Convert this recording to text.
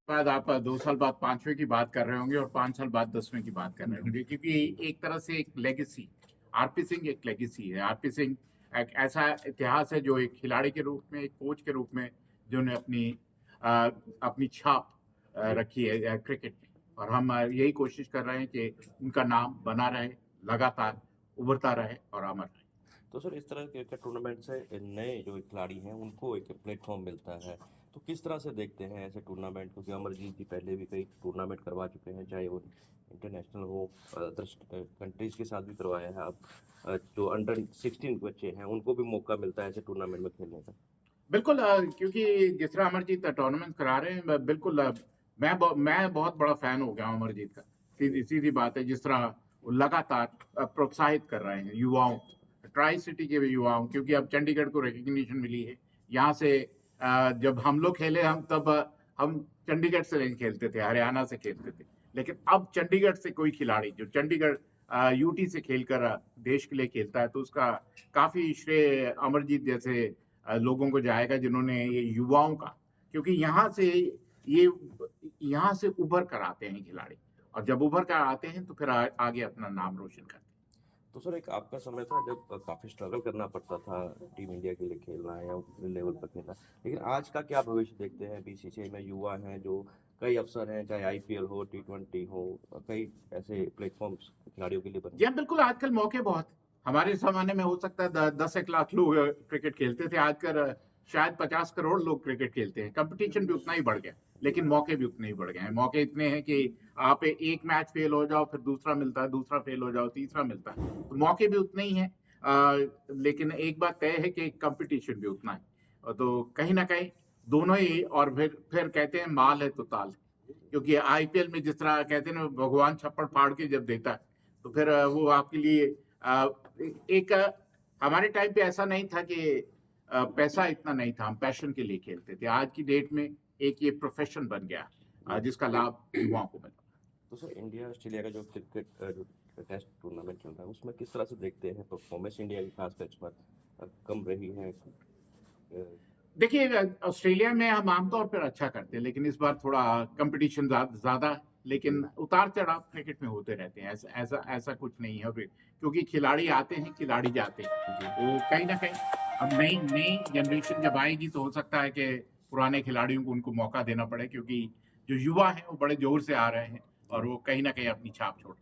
बाद आप 2 साल बाद 5वें की बात कर रहे होंगे और 5 साल बाद 10वें की बात कर रहे होंगे, क्योंकि एक तरह से एक लेगेसी, आरपी सिंह एक लेगेसी है। आरपी सिंह एक ऐसा इतिहास है जो एक खिलाड़ी के रूप में, एक कोच के रूप में, जिन्होंने अपनी छाप रखी है क्रिकेट में। और हम यही कोशिश कर रहे हैं कि उनका नाम बना रहे, लगातार उभरता रहे और अमर रहे। तो सर, इस तरह के टूर्नामेंट से नए जो खिलाड़ी हैं उनको एक प्लेटफॉर्म मिलता है, तो किस तरह से देखते हैं ऐसे टूर्नामेंट? क्योंकि अमरजीत जी पहले भी कई टूर्नामेंट करवा चुके हैं, चाहे वो इंटरनेशनल हो, अदर कंट्रीज के साथ भी करवाया है। अब जो अंडर 16 बच्चे हैं उनको भी मौका मिलता है ऐसे टूर्नामेंट में खेलने का। बिल्कुल, क्योंकि जिस तरह अमरजीत टूर्नामेंट करा रहे हैं, बिल्कुल, मैं बहुत बड़ा फैन हो गया हूं अमरजीत का। सीधी सीधी बात है, जिस तरह वो लगातार प्रोत्साहित कर रहे हैं युवाओं, ट्राई सिटी के भी युवाओं, क्योंकि अब चंडीगढ़ को रिकग्निशन मिली है। यहाँ से जब हम लोग खेले, हम चंडीगढ़ से नहीं खेलते थे, हरियाणा से खेलते थे। लेकिन अब चंडीगढ़ से कोई खिलाड़ी जो चंडीगढ़ यूटी से खेलकर देश के लिए खेलता है, तो उसका काफी श्रेय अमरजीत जैसे लोगों को जाएगा, जिन्होंने ये युवाओं का, क्योंकि ये यहाँ से उभर कर आते हैं खिलाड़ी, और जब उभर कर आते हैं तो फिर आगे अपना नाम रोशन करते हैं। तो सर, एक आपका समय था जब काफ़ी स्ट्रगल करना पड़ता था टीम इंडिया के लिए खेलना या लेवल पर खेलना, लेकिन आज का क्या भविष्य देखते हैं? बीसीसीआई में युवा हैं जो कई अवसर हैं, चाहे आईपीएल हो, टी20 हो, कई ऐसे प्लेटफॉर्म्स खिलाड़ियों के लिए बने। जी हाँ, बिल्कुल, आजकल मौके बहुत। हमारे ज़माने में हो सकता है 10 एक लाख लोग क्रिकेट खेलते थे, आजकल शायद 50 करोड़ लोग क्रिकेट खेलते हैं। कंपटीशन भी उतना ही बढ़ गया, लेकिन मौके भी उतने ही बढ़ गए हैं। मौके इतने हैं कि आप एक मैच फेल हो जाओ, फिर दूसरा मिलता है, दूसरा फेल हो जाओ, तीसरा मिलता है। तो मौके भी उतने ही हैं, लेकिन एक बात तय है कि कंपटीशन भी उतना है। तो कहीं न कहीं दोनों ही, और फिर कहते हैं माल है तो ताल है। क्योंकि आईपीएल में जिस तरह कहते हैं ना, भगवान छप्पड़ फाड़ के जब देता है, तो फिर वो आपके लिए एक हमारे टाइम पे ऐसा नहीं था कि पैसा इतना नहीं था, हम पैशन के लिए खेलते थे। आज की डेट में एक ये प्रोफेशन बन गया, जिसका लाभ युवाओं को मिला। तो सर, इंडिया ऑस्ट्रेलिया का जो क्रिकेट जो टेस्ट टूर्नामेंट चल रहा है उसमें किस तरह से देखते हैं परफॉर्मेंस इंडिया की खास मैच पर कम रही है? देखिए, ऑस्ट्रेलिया में हम आमतौर पर अच्छा करते हैं, लेकिन इस बार थोड़ा कंपटीशन ज्यादा है। लेकिन उतार चढ़ाव क्रिकेट में होते रहते हैं, ऐसा ऐसा ऐसा कुछ नहीं है। क्योंकि खिलाड़ी आते हैं, खिलाड़ी जाते हैं। तो कहीं ना कहीं अब नई नई जनरेशन जब आएगी, तो हो सकता है कि पुराने खिलाड़ियों को उनको मौका देना पड़े, क्योंकि जो युवा हैं वो बड़े जोर से आ रहे हैं और वो कहीं ना कहीं अपनी छाप छोड़